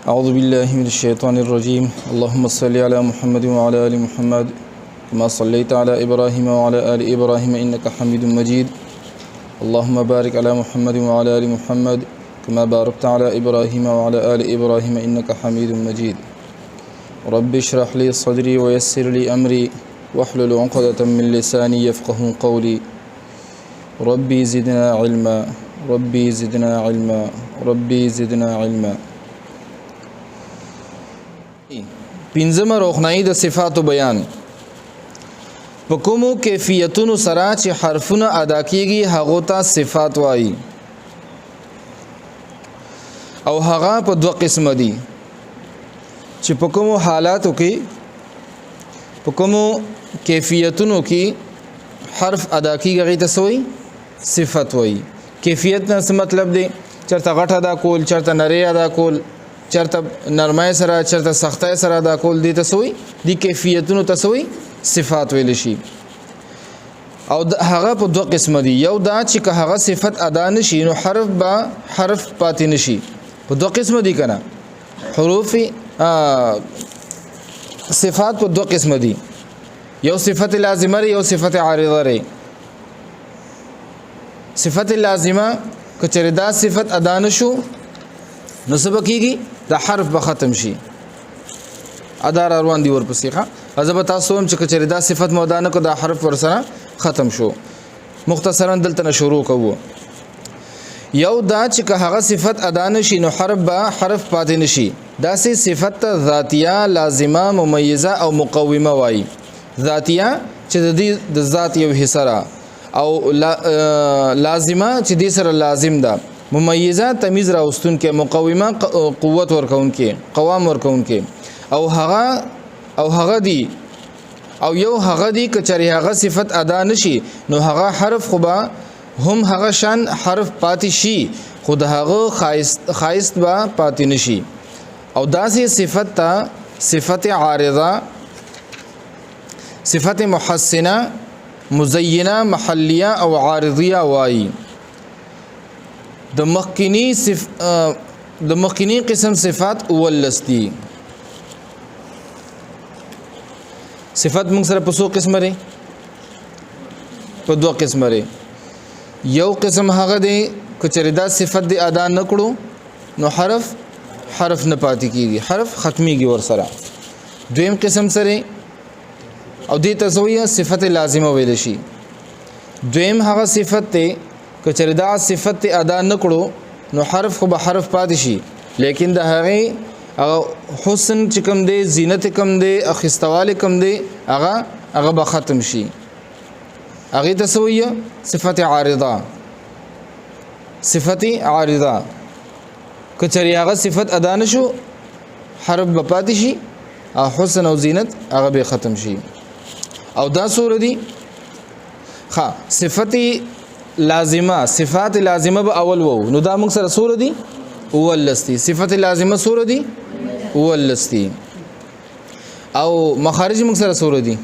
أعوذ بالله من الشيطان الرجيم. اللهم صل على محمد وعلى آل محمد كما صليت على إبراهيم وعلى آل إبراهيم إنك حميد مجيد. اللهم بارك على محمد وعلى آل محمد كما باركت على إبراهيم وعلى آل إبراهيم إنك حميد مجيد. رب اشرح لي صدري ويسر لي أمري واحلل عقدة من لساني يفقه قولي. ربي زدنا علما ربي زدنا علما ربي زدنا علما. پنځم روښنايي د صفاتو بیان. په کومو کیفیتونو سره چې حرفونه ادا کیږي هغه ته صفات وایي او هغه په دوه قسم دي چې په کومو حالاتو کې په کومو کیفیتونو کې حرف ادا کیږي هغه ته سوی صفت وایي. کیفیت نه څه مطلب دی؟ چرته غټ ادا کول، چرته نری ادا کول، چرته نرمای سره، چرته سختای سره ادا کول، دي تسوي دي کیفیتونو تسوي صفات ویل شي. او هغه په دوه قسم دي. یو دا چې که هغه صفت ادا نشي نو حرف پاتې نشي. په دوه قسم دي کنه. حروف صفات په دوه قسم دي. یو صفت لازمه یو صفت عارضه لري. صفت لازمه کچره دا صفت ادا نشو نو سبا کیږي دا حرف به ختم شي. ادا روان دي ورپسې ښه ازبه تاسو هم چې کچره دا صفت مودانه کو دا حرف ورسره ختم شو. مختصرا دلته شروع کوو. یو دا چې که هغه صفت ادا نشي نو حرف پاتې نشي. دا سي صفت ذاتیه، لازمه، ممیزه او مقومه وای. ذاتیه چې د ذات یو حصہ او لازمه چې د سره لازم ده، ممیزه تمیز راوستون کې، مقومه قوت ورکون کې، قوام ورکون کې. او هغه دی او یو هغه دی کچری هغه صفت ادا نشي نو هغه حرف خو به هم هغه شان حرف پاتې شي خود هغه خایست با پاتې نشي. او داسې صفت ته صفت عارضه، صفت محسنه، مزینه، محلیه او عارضیه وایي. د مخکینی قسم صفات ولستی. صفات موږ سره په څو قسم لري؟ په دوه قسم لري. یو قسم هغه دی کچره دا صفت دی ادا نکړو نو حرف نه پاتې کیږي، حرف ختميږي ور سره. دویم قسم سره او دې تسویه صفت لازمه ویل شي. دویم هغه صفت ته کچره دا صفت ادا نکړو نو حرف خو به حرف پاتې شي لیکن د هغه حسن چې کوم دی، زینت کوم دی، اخستواله کوم دی، هغه به ختم شي. هغه تسویه صفت عارضه. صفت عارضه کچره هغه صفت ادا نشو حرف به پاتې شي او حسن او زینت هغه به ختم شي. او دا سور دي صفت لازمه. صفات لازمه به اول وو نو دا موږ سره سور دي ولستی. صفت لازمه سور دي ولستی. او مخارج موږ سره سور دي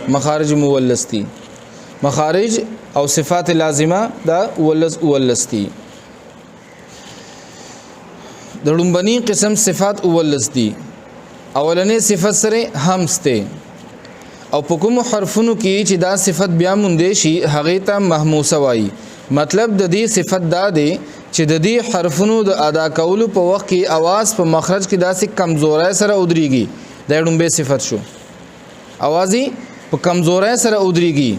مخارج مولستی. مخارج او صفات لازمه دا ولستی. د لومبني قسم صفات ولستی. اولنې صفت سره همسته او په کوم حرفونو کې چې دا صفت بیا مونږ شي هغه ته محموسه وایي. مطلب د دې صفت دا دی چې د دې حرفونو د ادا کولو په وخت کې आवाज په مخرج کې داسې کمزورای سره ودرېږي. دا ډومبه صفت شو. आवाज په کمزورای سره ودرېږي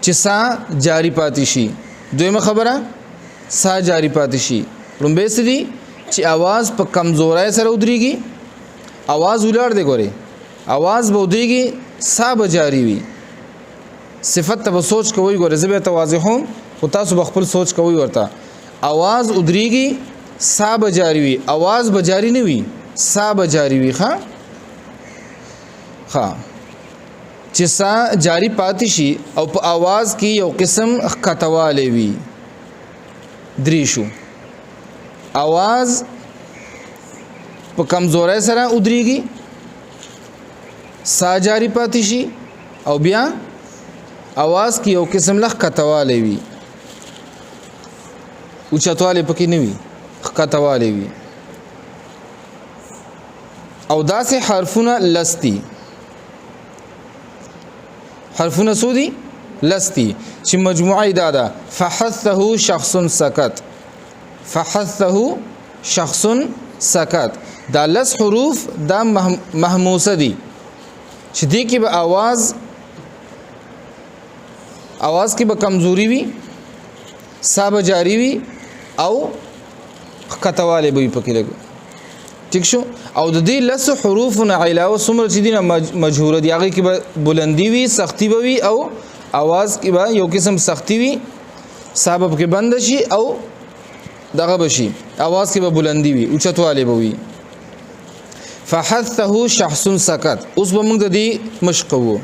چې سا جاری پاتې شي. دویمه خبره سا جاری پاتې شي. ډومبه سدي چې आवाज په کمزورای سره ودرېږي. आवाज ولر دی ګوري. आवाज بودیږي سا بجاری وي. صفت ته سوچ کوی ګوره زبې ته واضح هم او تاسو بخپل سوچ کوی ورته. आवाज ودریږي سا بجاری وي. आवाज بجاری نه وي، سا بجاری وي. ښا چې سا جاری پاتې شي او په आवाज کې یو قسم خطواله وي. درې شو. आवाज په کمزورۍ سره ودریږي، سا جاری پاتې شي او بیا आवाज کې یو قسم لخ کتواله وي. او چتواله پکې نه وي، کتواله وي. او داسې حرفونه لستی حرفونه سودی لستی چې مجموعه دادا فحثه شخص سکت فحثه شخص سکت دا لس حروف دا محموسه دي چې دې کې به आवाज کې به کمزوري وي ساب جاری وي او خطواله به پکې لګو ٹھیک شو او د دې لس حروف نه علاوه څومره چې دي مجهوره دي هغه کې به بلندی وي سختی به وي او आवाज کې به یو قسم سختی وي سبب کې بند شي او دغه بشي आवाज کې به بلندی وي اوچتواله به وي فحثه شخص سکت اوس به موږ د دې مشق وو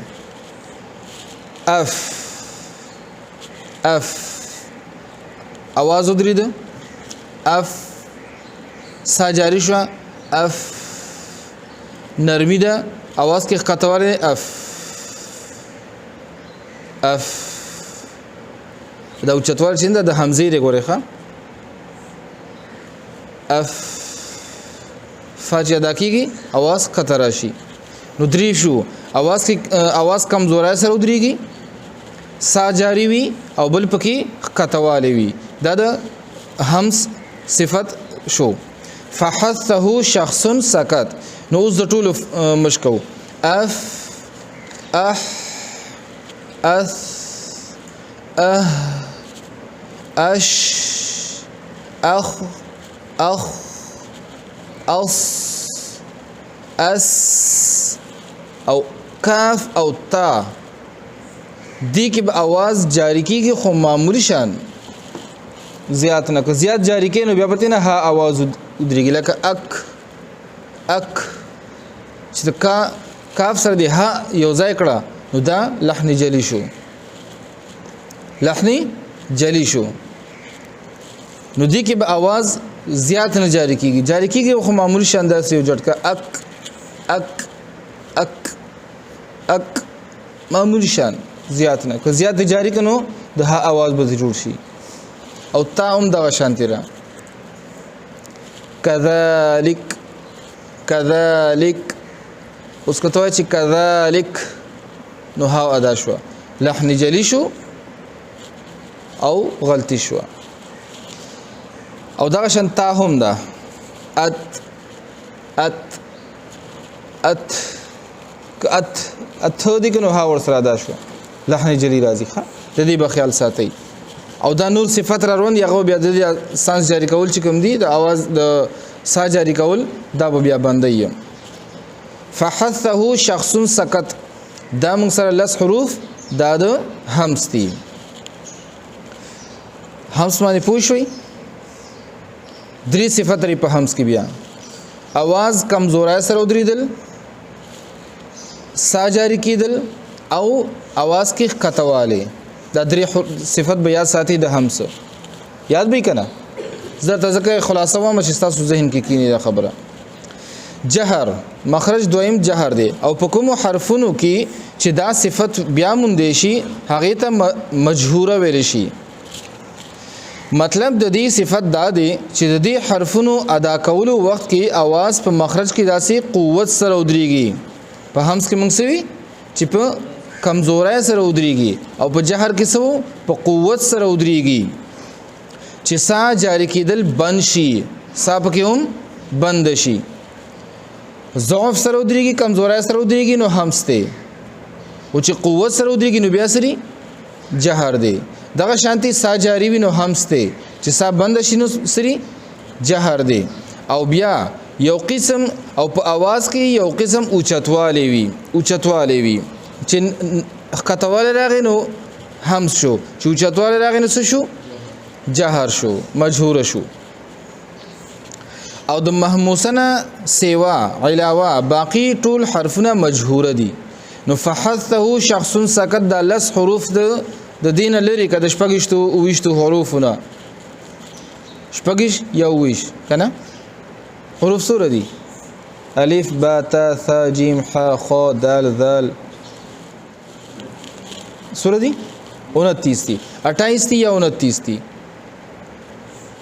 اف आवाज ودرید اف ساجاری شو اف نرمی ده आवाज کې خطواله اف دا اوچتوال چنده د حمزه دی ګوره ښه اف فاجدا کیږي आवाज خطر شي نو درې شو आवाज کمزورای سره ودرېږي سا جاری وي او بل پکې خطواله وي دا د همس صفت شو فحثه شخص سکت نو اوس د ټولو مشکو اف اث اش اخ اص اس او کاف او تا دی کې به आवाज جاری کیږي خو معمولی شان زیات نه که زیات جاری کینو بیا پته نه ها आवाज ودرېږي لکه اک چې کاف سره دی ها یو ځای کړه نو دا لحن جلی شو نو دی کې به आवाज زیات نه جاری کیږي خو معمولی شان داسې یو جټ کا اک معمولی شان زیات نه که زیات جاری کنو د ها आवाज به جوړ شي او تا هم دغه شانتی را کذالک اوس کته چې کذالک نو ها ادا شو لحن جلی شو او غلطی شو او دغه شان تا هم ده ات دې کنو ها ور سره ادا شو لحن جلی راځي ښه د دې به خیال ساتئ او دا نور صفات را روان یغه بیا د سانس جاری کول چې کوم دي د आवाज د سا جاری کول دا بیا باندې فحثه شخص سکت دا موږ سره لس حروف دا د همس دي همس باندې پوه شوي درې صفات لري په همس کې بیا आवाज کمزورای سره ودریدل سا جاری کیدل او आवाज کې خطواله دا درې صفت به یاد ساتي د همس یاد به کنه زه تاسو خلاصه وایم چې تاسو ذهن کې کینی دا خبره جهر مخرج دویم جهر دی او په کوم حرفونو کې چې دا صفت بیا مونږ شي هغه ته مجهوره ویل شي مطلب د دې صفت دا دی چې د دې حرفونو ادا کولو وخت کې आवाज په مخرج کې داسې قوت سره ودرېږي په همس کې مونږ سوي چې په کمزورای سره ودرېږي او په جهر کې سو په قوت سره ودرېږي چې سا جاری کېدل بند شي سا پکې هم بند شي ضعف سره ودرېږي کمزورای سره ودرېږي نو همس دی او چې قوت سره ودرېږي نو بیا سری جهر دی دغه شانتي سا جاری وي نو همس دی چې سا بند شي نو سری جهر دی او بیا یو قسم او په आवाज کې یو قسم اوچتواله وي چې خطواله راغی نو همس شو چې اوچتواله راغی نو څه شو جهر شو مجهور شو او د محموسنه سیوا علاوه باقی ټول حرفونه مجهوره دي نو فحثه شخص سکت د لس حروف د دین لري کده شپږشتو او وشتو حروفونه شپږش یو وش کنه حروف سوره دي الف با تا ثا جیم ح خ دال ذال سوره دي 29 دي 28 دي یا 29 دي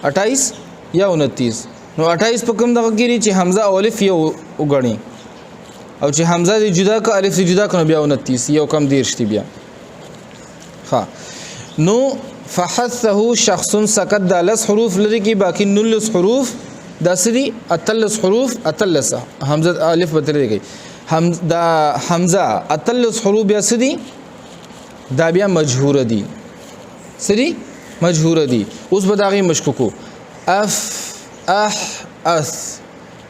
28 یا 29 نو 28 په کوم دغه کې چې حمزه او الف یو وګڼي او چې حمزه دی جدا ک الف دی جدا کنه بیا 29 یو کم دیرش دی بیا ها نو فحثه شخص سکت دا لس حروف لري کی باقی نلس حروف دا سری اتلس حروف اتلس حمزه الف بدل دی دا حمزه اتلس حروف بیا سری دا بیا مجهور دي سری مجهور دي اوس به داغي مشکوکو اف اح اث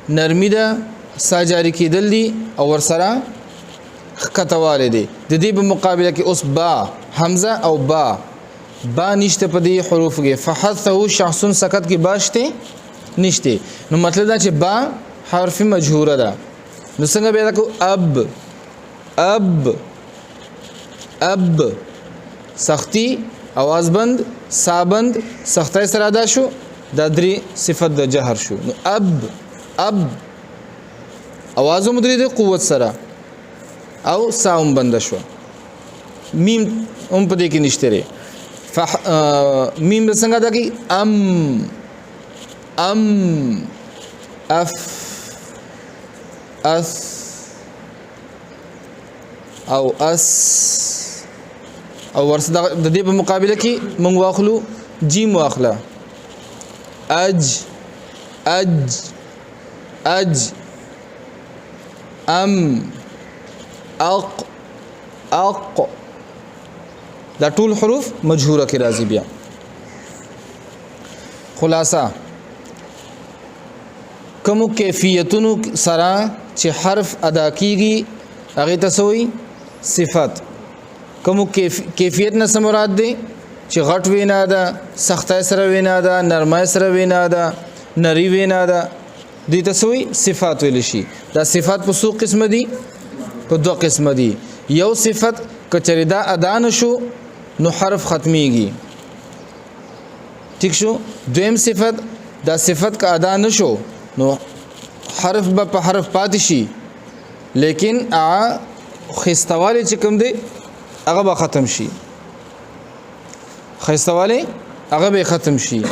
نرمی ده ساجاری کېدل دي او ورسره خطواله دي د دې په مقابله کې اوس با حمزه او با نشته په دې حروف کې فحثه شخص سکت کې باشته نشته نو مطلب دا چې با حرف مجهوره ده نو څنګه بیا کو اب سختی आवाज بند سابند سختای سره ادا شو دا درې صفت د جهر شو نو اب आवाज مدري د قوت سره او ساوم بند شو میم هم په دې کې نشته ری میم څنګه دا کی ام اف اس او اس او ورسره د دې په مقابله کې موږ واخلو جیم واخلا اج ام اق دا ټول حروف مجهوره کې راځي بیا خلاصہ کوم کیفیتونو سره چې حرف ادا کیږي هغه تسوي صفات کوم کیفیت نه مراد دي چې غټ وینا ده سختای سره وینا ده نرمای سره وینا ده نری وینا ده دي تسوي صفات ویل شي دا صفات په څو قسم دي په دوه قسم دي یو صفت کچری دا ادا نشو نو حرف ختميږي ٹھیک شو دویم صفت دا صفت کا ادا نشو نو حرف په حرف پاتې شي لیکن خستواله چې کوم دی هغه به ختم شي خستواله هغه به ختم شي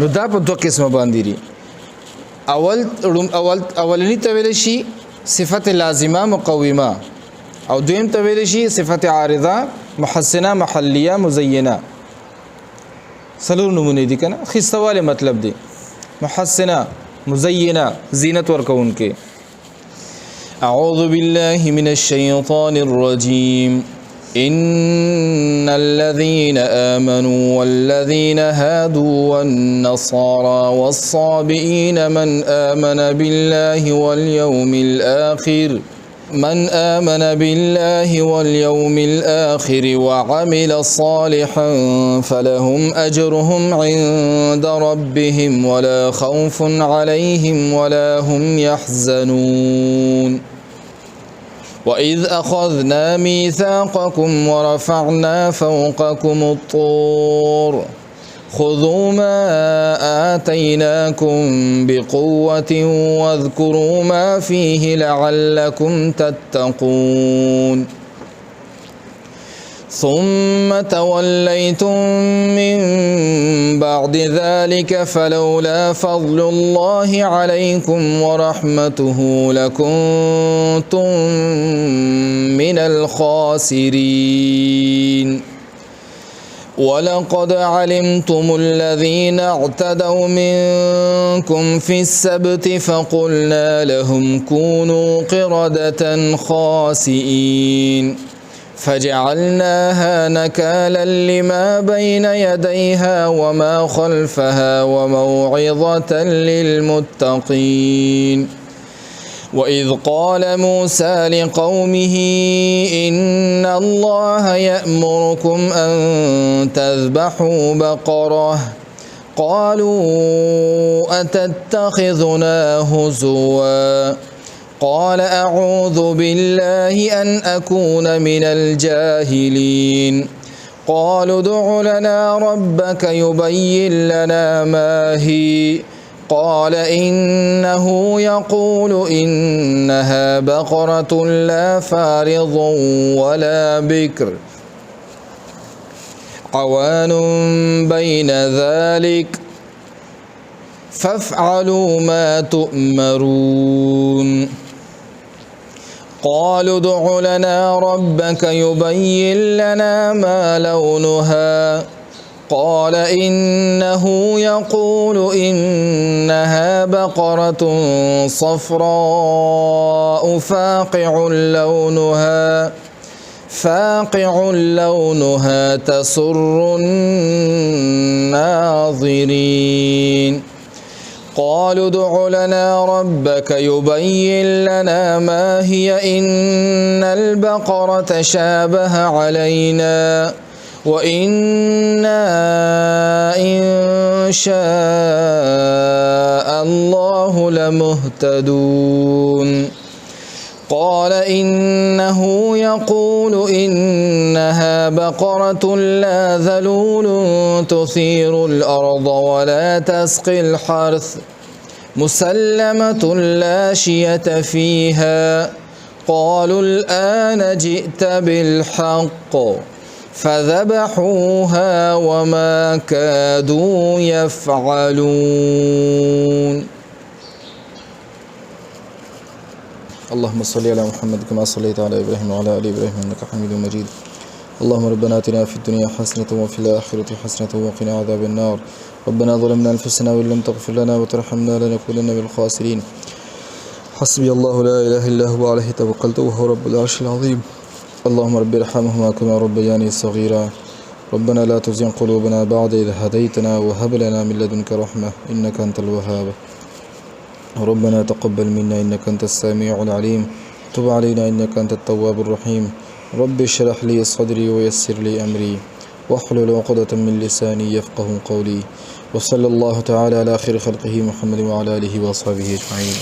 نو دا په دوه قسمه باندې دي اولنی ته ویل شي صفت لازمه مقومه او دویم ته ویل شي صفت عارضه محسنه محلیه مزینه سلور نمونه دي کنه خستواله مطلب دی محسنه مزینه زینت ورکونکه اعوذ بالله من الشیطان الرجیم إن الذين آمنوا والذين هادوا والنصارى والصابئين من آمن بالله واليوم الآخر وعمل صالحا فلهم أجرهم عند ربهم ولا خوف عليهم ولا هم يحزنون وإذ أخذنا ميثاقكم ورفعنا فوقكم الطور خذوا ما آتيناكم بقوة واذكروا ما فيه لعلكم تتقون ثم توليتم من بعد ذلك فلولا فضل الله عليكم ورحمته لكنتم من الخاسرين ولقد علمتم الذين اعتدوا منكم في السبت فقلنا لهم كونوا قردة خاسئين فجعلناها نكالا لما بين يديها وما خلفها وموعظة للمتقين وإذ قال موسى لقومه إن الله يأمركم أن تذبحوا بقرة قالوا أتتخذنا هزوا قال أعوذ بالله أن أكون من الجاهلين قالوا ادع لنا ربك يبين لنا ما هي قال إنه يقول إنها بقرة لا فارض ولا بكر عوان بين ذلك فافعلوا ما تؤمرون قالوا ادع لنا ربك يبين لنا ما لونها قال إنه يقول إنها بقرة صفراء فاقع لونها تسر الناظرين قالوا ادع لنا ربك يبين لنا ما هي إن البقرة شابه علينا وإنا إن شاء الله لمهتدون قال إنه يقول إنها بقرة لا ذلول تثير الأرض ولا تسقي الحرث مسلمة لا شية فيها قالوا الآن جئت بالحق فذبحوها وما كادوا يفعلون اللهم صل على محمد كما صليت على إبراهيم وعلى آل إبراهيم إنك حميد مجيد اللهم ربنا آتنا في الدنيا حسنة وفي الآخرة حسنة وقنا عذاب النار ربنا ظلمنا أنفسنا وإن لم تغفر لنا وترحمنا لنكونن من الخاسرين حسبي الله لا إله إلا هو عليه توكلت وهو رب العرش العظيم اللهم رب ارحمهما كما ربياني صغيرا ربنا لا تزغ قلوبنا بعد إذ هديتنا وهب لنا من لدنك رحمة إنك أنت الوهاب ربنا تقبل منا إنك أنت السميع العليم تب علينا إنك أنت التواب الرحيم رب اشرح لي صدري ويسر لي أمري واحلل عقدة من لساني يفقه قولي وصلى الله تعالى على خير خلقه محمد وعلى آله وصحبه أجمعين.